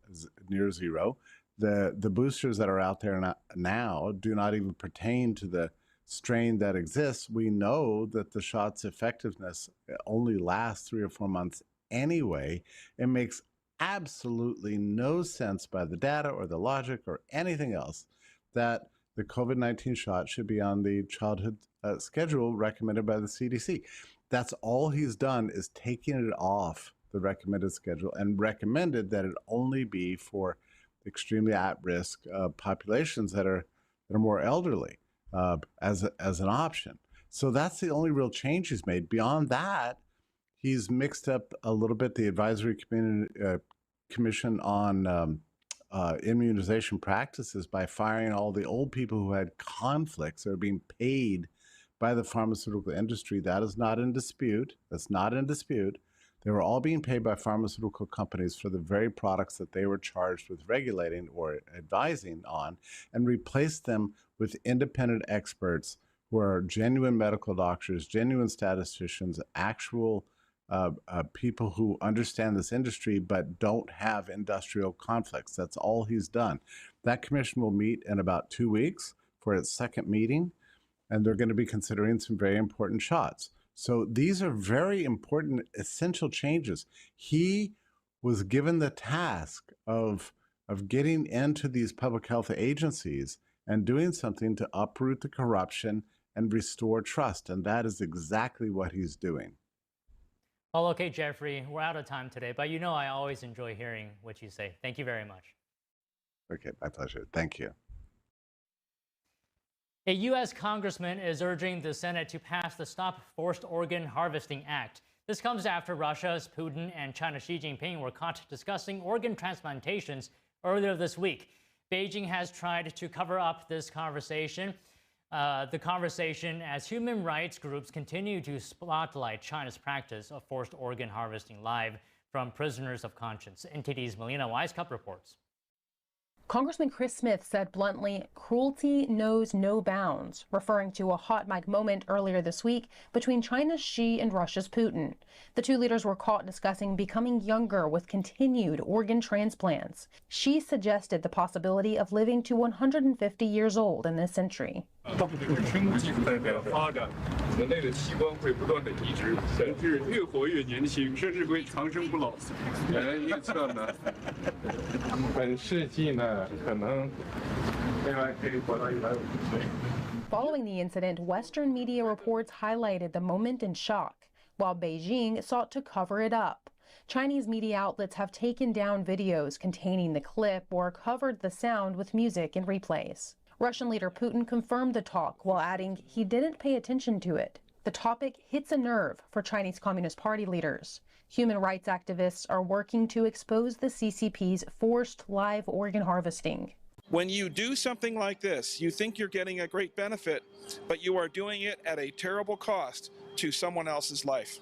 near zero. The boosters that are out there now do not even pertain to the strain that exists. We know that the shot's effectiveness only lasts 3 or 4 months anyway. It makes absolutely no sense by the data or the logic or anything else that the COVID-19 shot should be on the childhood schedule recommended by the CDC. That's all he's done, is taking it off the recommended schedule and recommended that it only be for extremely at-risk populations that are more elderly as an option. So that's the only real change he's made. Beyond that, he's mixed up a little bit the advisory commission on immunization practices by firing all the old people who had conflicts or being paid by the pharmaceutical industry. That is not in dispute. That's not in dispute. They were all being paid by pharmaceutical companies for the very products that they were charged with regulating or advising on, and replaced them with independent experts who are genuine medical doctors, genuine statisticians, actual people who understand this industry but don't have industrial conflicts. That's all he's done. That commission will meet in about 2 weeks for its second meeting, and they're going to be considering some very important shots. So these are very important, essential changes. He was given the task of getting into these public health agencies and doing something to uproot the corruption and restore trust, and that is exactly what he's doing. Well, okay, Jeffrey, we're out of time today, but I always enjoy hearing what you say. Thank you very much. Okay, my pleasure. Thank you. A U.S. congressman is urging the Senate to pass the Stop Forced Organ Harvesting Act. This comes after Russia's Putin and China's Xi Jinping were caught discussing organ transplantations earlier this week. Beijing has tried to cover up this conversation. As human rights groups continue to spotlight China's practice of forced organ harvesting live from prisoners of conscience. NTD's Melina Weisskopf reports. Congressman Chris Smith said bluntly, "Cruelty knows no bounds," referring to a hot mic moment earlier this week between China's Xi and Russia's Putin. The two leaders were caught discussing becoming younger with continued organ transplants. Xi suggested the possibility of living to 150 years old in this century. Following the incident, Western media reports highlighted the moment in shock, while Beijing sought to cover it up. Chinese media outlets have taken down videos containing the clip or covered the sound with music and replays. Russian leader Putin confirmed the talk while adding he didn't pay attention to it. The topic hits a nerve for Chinese Communist Party leaders. Human rights activists are working to expose the CCP's forced live organ harvesting. When you do something like this, you think you're getting a great benefit, but you are doing it at a terrible cost to someone else's life.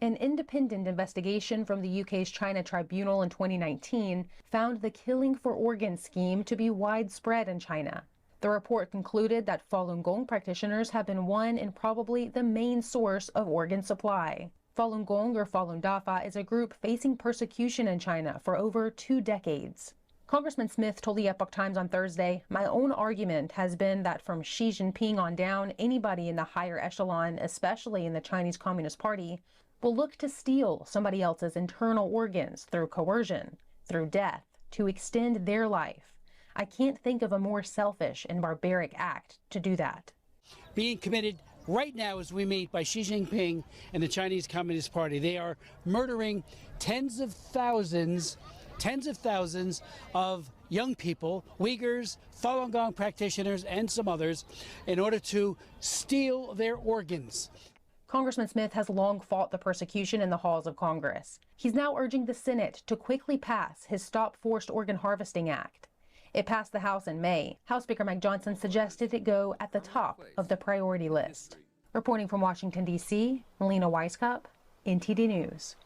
An independent investigation from the UK's China Tribunal in 2019 found the killing for organs scheme to be widespread in China. The report concluded that Falun Gong practitioners have been one and probably the main source of organ supply. Falun Gong or Falun Dafa is a group facing persecution in China for over 2 decades. Congressman Smith told the Epoch Times on Thursday, "My own argument has been that from Xi Jinping on down, anybody in the higher echelon, especially in the Chinese Communist Party, will look to steal somebody else's internal organs through coercion, through death, to extend their life. I can't think of a more selfish and barbaric act to do that." Being committed right now as we meet by Xi Jinping and the Chinese Communist Party. They are murdering tens of thousands of young people, Uyghurs, Falun Gong practitioners, and some others, in order to steal their organs. Congressman Smith has long fought the persecution in the halls of Congress. He's now urging the Senate to quickly pass his Stop Forced Organ Harvesting Act. It passed the House in May. House Speaker Mike Johnson suggested it go at the top of the priority list. Reporting from Washington, D.C., Melina Weisskopf, NTD News.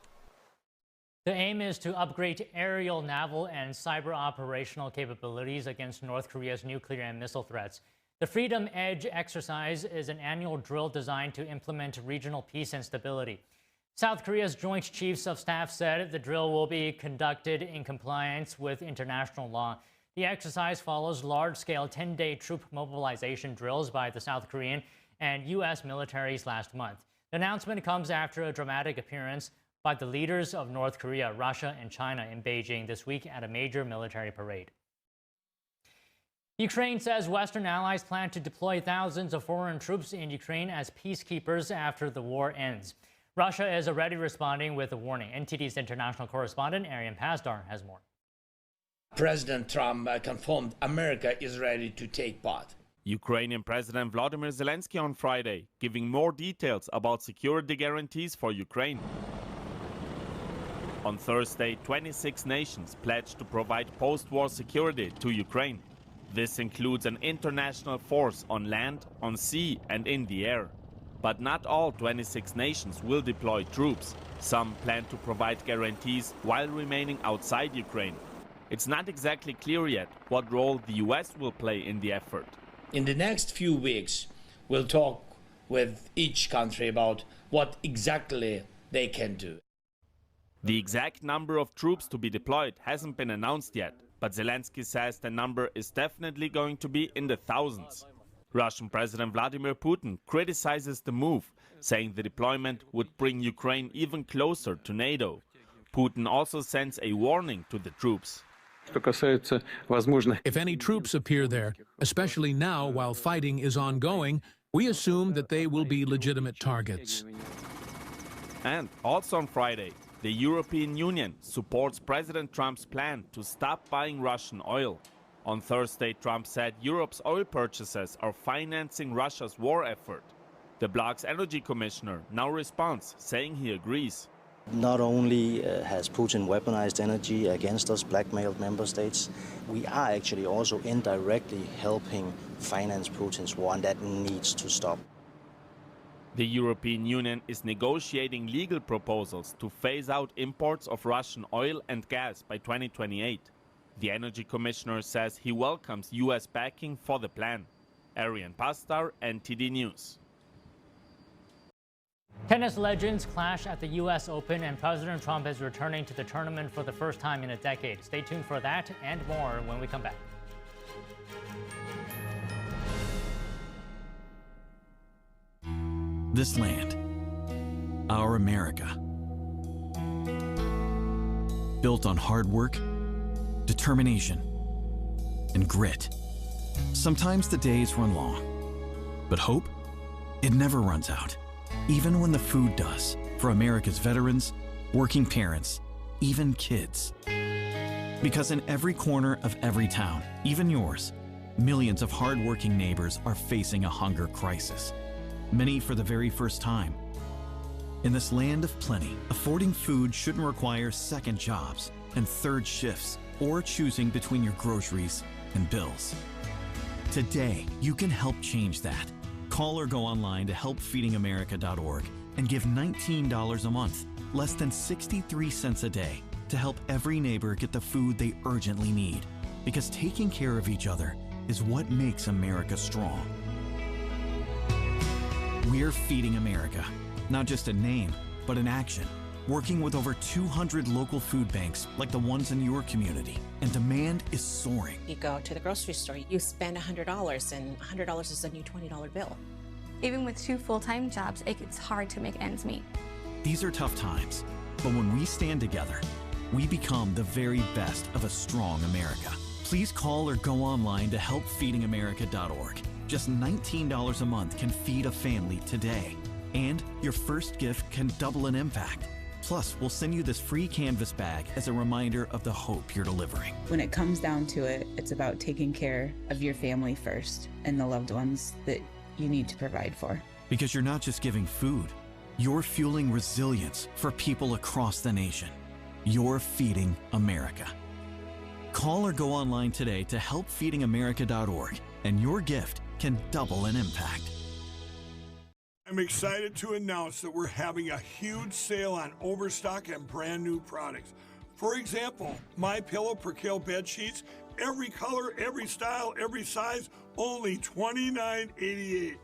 The aim is to upgrade aerial, naval, and cyber operational capabilities against North Korea's nuclear and missile threats. The Freedom Edge exercise is an annual drill designed to implement regional peace and stability. South Korea's Joint Chiefs of Staff said the drill will be conducted in compliance with international law. The exercise follows large-scale 10-day troop mobilization drills by the South Korean and U.S. militaries last month. The announcement comes after a dramatic appearance by the leaders of North Korea, Russia, and China in Beijing this week at a major military parade. Ukraine says Western allies plan to deploy thousands of foreign troops in Ukraine as peacekeepers after the war ends. Russia is already responding with a warning. NTD's international correspondent Arian Pasdar has more. President Trump confirmed America is ready to take part. Ukrainian President Volodymyr Zelensky on Friday, giving more details about security guarantees for Ukraine. On Thursday, 26 nations pledged to provide post-war security to Ukraine. This includes an international force on land, on sea, and in the air. But not all 26 nations will deploy troops. Some plan to provide guarantees while remaining outside Ukraine. It's not exactly clear yet what role the US will play in the effort. In the next few weeks, we'll talk with each country about what exactly they can do. The exact number of troops to be deployed hasn't been announced yet, but Zelensky says the number is definitely going to be in the thousands. Russian President Vladimir Putin criticizes the move, saying the deployment would bring Ukraine even closer to NATO. Putin also sends a warning to the troops. If any troops appear there, especially now while fighting is ongoing, we assume that they will be legitimate targets. And also on Friday, the European Union supports President Trump's plan to stop buying Russian oil. On Thursday, Trump said Europe's oil purchases are financing Russia's war effort. The bloc's energy commissioner now responds, saying he agrees. Not only has Putin weaponized energy against us, blackmailed member states, we are actually also indirectly helping finance Putin's war, and that needs to stop. The European Union is negotiating legal proposals to phase out imports of Russian oil and gas by 2028. The energy commissioner says he welcomes US backing for the plan. Arian Pastar, NTD News. Tennis legends clash at the U.S. Open, and President Trump is returning to the tournament for the first time in a decade. Stay tuned for that and more when we come back. This land, our America, built on hard work, determination, and grit. Sometimes the days run long, but hope, it never runs out. Even when the food does, for America's veterans, working parents, even kids. Because in every corner of every town, even yours, millions of hardworking neighbors are facing a hunger crisis. Many for the very first time. In this land of plenty, affording food shouldn't require second jobs and third shifts or choosing between your groceries and bills. Today, you can help change that. Call or go online to helpfeedingamerica.org and give $19 a month, less than 63 cents a day, to help every neighbor get the food they urgently need. Because taking care of each other is what makes America strong. We're Feeding America, not just a name, but an action. Working with over 200 local food banks like the ones in your community, and demand is soaring. You go to the grocery store, you spend $100, and $100 is a new $20 bill. Even with 2 full-time jobs, it's hard to make ends meet. These are tough times, but when we stand together, we become the very best of a strong America. Please call or go online to helpfeedingamerica.org. Just $19 a month can feed a family today, and your first gift can double an impact. Plus, we'll send you this free canvas bag as a reminder of the hope you're delivering. When it comes down to it, it's about taking care of your family first and the loved ones that you need to provide for. Because you're not just giving food, you're fueling resilience for people across the nation. You're feeding America. Call or go online today to helpfeedingamerica.org, and your gift can double an impact. I'm excited to announce that we're having a huge sale on overstock and brand new products. For example, MyPillow Percale bed sheets, every color, every style, every size, only $29.88.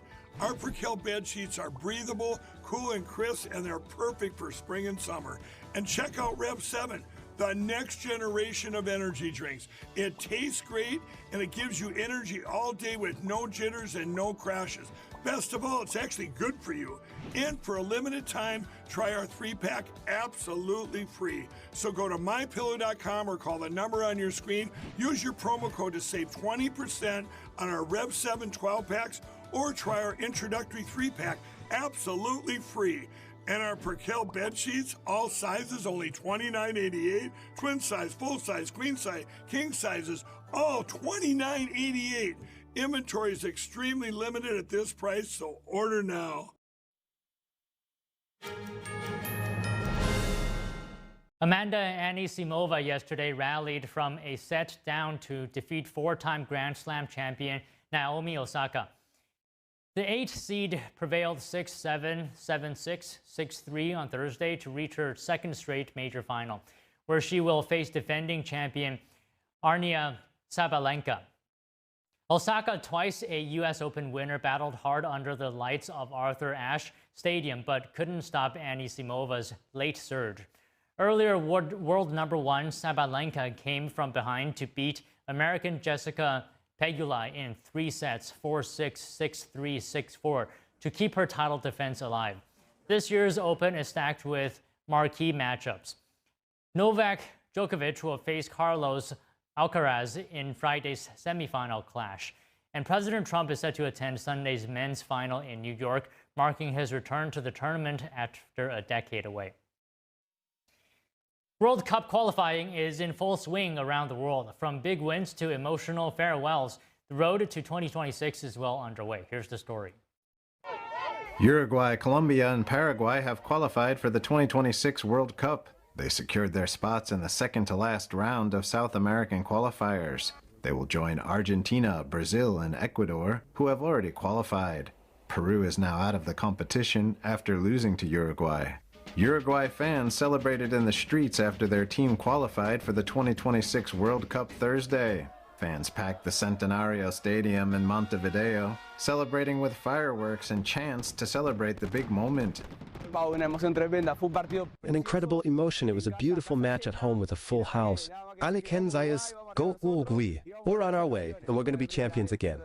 Our Percale bed sheets are breathable, cool and crisp, and they're perfect for spring and summer. And check out Rev 7, the next generation of energy drinks. It tastes great, and it gives you energy all day with no jitters and no crashes. Best of all, it's actually good for you. And for a limited time, try our 3-pack absolutely free. So go to mypillow.com or call the number on your screen. Use your promo code to save 20% on our Rev 7 12-packs, or try our introductory 3-pack absolutely free. And our Percale bed sheets, all sizes, only $29.88. Twin size, full size, queen size, king sizes, all $29.88. Inventory is extremely limited at this price, so order now. Amanda Anisimova yesterday rallied from a set down to defeat 4-time Grand Slam champion Naomi Osaka. The 8th seed prevailed 6-7, 7-6, 6-3 on Thursday to reach her second straight major final, where she will face defending champion Aryna Sabalenka. Osaka, twice a U.S. Open winner, battled hard under the lights of Arthur Ashe Stadium, but couldn't stop Anisimova's late surge. Earlier, world number 1 Sabalenka came from behind to beat American Jessica Pegula in 3 sets, 4-6, 6-3, 6-4, to keep her title defense alive. This year's Open is stacked with marquee matchups. Novak Djokovic will face Carlos Alcaraz in Friday's semifinal clash. And President Trump is set to attend Sunday's men's final in New York, marking his return to the tournament after a decade away. World Cup qualifying is in full swing around the world. From big wins to emotional farewells, the road to 2026 is well underway. Here's the story. Uruguay, Colombia, and Paraguay have qualified for the 2026 World Cup. They secured their spots in the second-to-last round of South American qualifiers. They will join Argentina, Brazil, and Ecuador, who have already qualified. Peru is now out of the competition after losing to Uruguay. Uruguay fans celebrated in the streets after their team qualified for the 2026 World Cup Thursday. Fans packed the Centenario Stadium in Montevideo, celebrating with fireworks and chants to celebrate the big moment. An incredible emotion. It was a beautiful match at home with a full house. Alle kennen sei es, go Uruguay. We're on our way, and we're going to be champions again.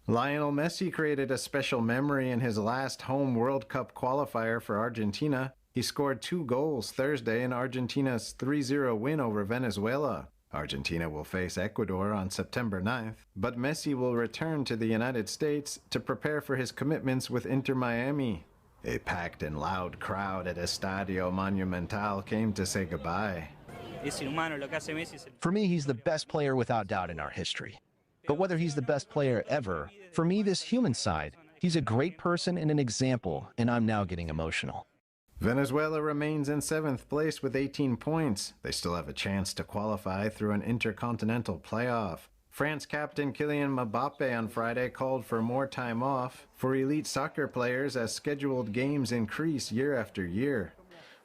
Lionel Messi created a special memory in his last home World Cup qualifier for Argentina. He scored 2 goals Thursday in Argentina's 3-0 win over Venezuela. Argentina will face Ecuador on September 9th, but Messi will return to the United States to prepare for his commitments with Inter Miami. A packed and loud crowd at Estadio Monumental came to say goodbye. For me, he's the best player without doubt in our history. But whether he's the best player ever, for me, this human side, he's a great person and an example, and I'm now getting emotional. Venezuela remains in 7th place with 18 points. They still have a chance to qualify through an intercontinental playoff. France captain Kylian Mbappe on Friday called for more time off for elite soccer players as scheduled games increase year after year.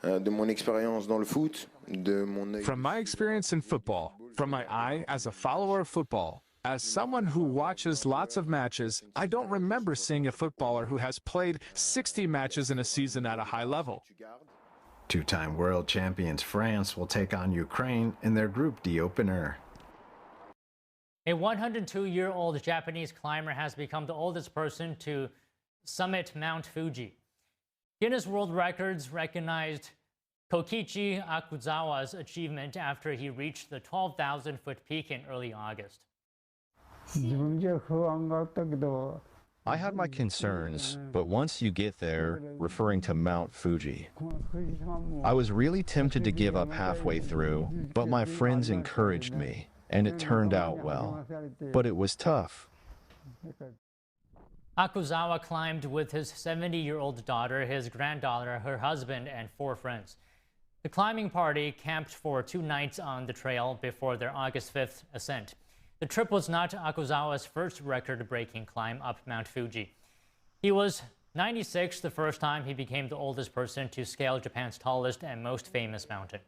From my experience in football, from my eye as a follower of football, as someone who watches lots of matches, I don't remember seeing a footballer who has played 60 matches in a season at a high level. Two-time world champions France will take on Ukraine in their Group D opener. A 102-year-old Japanese climber has become the oldest person to summit Mount Fuji. Guinness World Records recognized Kokichi Akuzawa's achievement after he reached the 12,000-foot peak in early August. I had my concerns, but once you get there, referring to Mount Fuji, I was really tempted to give up halfway through, but my friends encouraged me, and it turned out well. But it was tough. Akuzawa climbed with his 70-year-old daughter, his granddaughter, her husband, and 4 friends. The climbing party camped for 2 nights on the trail before their August 5th ascent. The trip was not Akuzawa's first record-breaking climb up Mount Fuji. He was 96 the first time he became the oldest person to scale Japan's tallest and most famous mountain.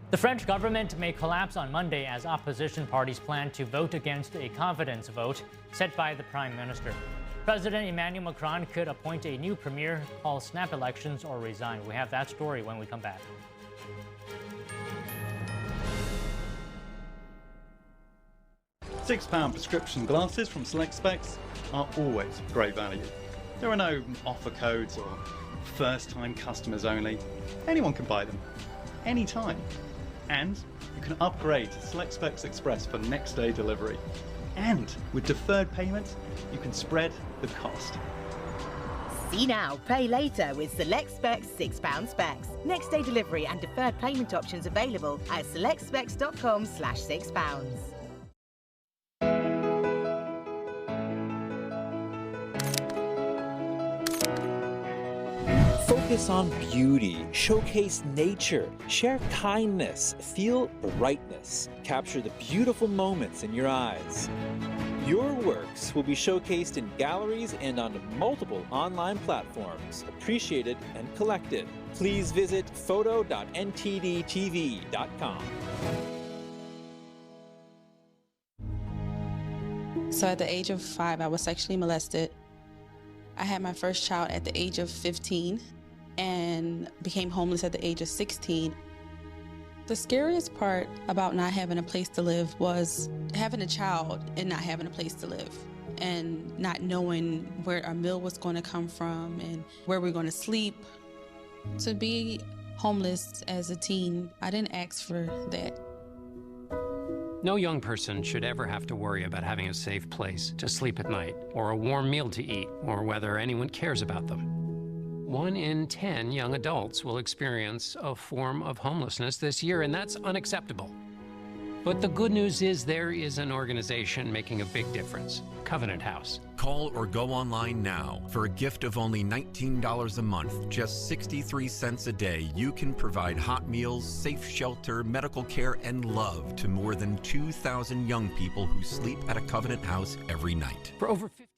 The French government may collapse on Monday as opposition parties plan to vote against a confidence vote set by the Prime Minister. President Emmanuel Macron could appoint a new premier, call snap elections, or resign. We have that story when we come back. £6 prescription glasses from Select Specs are always great value. There are no offer codes or first-time customers only. Anyone can buy them, anytime. And you can upgrade to Select Specs Express for next-day delivery. And with deferred payment, you can spread the cost. See now, pay later with Select Specs £6 specs. Next day delivery and deferred payment options available at selectspecs.com/£6. Focus on beauty, showcase nature, share kindness, feel brightness, capture the beautiful moments in your eyes. Your works will be showcased in galleries and on multiple online platforms, appreciated and collected. Please visit photo.ntdtv.com. So at the age of 5, I was sexually molested. I had my first child at the age of 15 and became homeless at the age of 16. The scariest part about not having a place to live was having a child and not having a place to live and not knowing where our meal was going to come from and where we're going to sleep. To be homeless as a teen, I didn't ask for that. No young person should ever have to worry about having a safe place to sleep at night, or a warm meal to eat, or whether anyone cares about them. 1 in 10 young adults will experience a form of homelessness this year, and that's unacceptable. But the good news is there is an organization making a big difference, Covenant House. Call or go online now. For a gift of only $19 a month, just 63 cents a day, you can provide hot meals, safe shelter, medical care, and love to more than 2,000 young people who sleep at a Covenant House every night. For over 50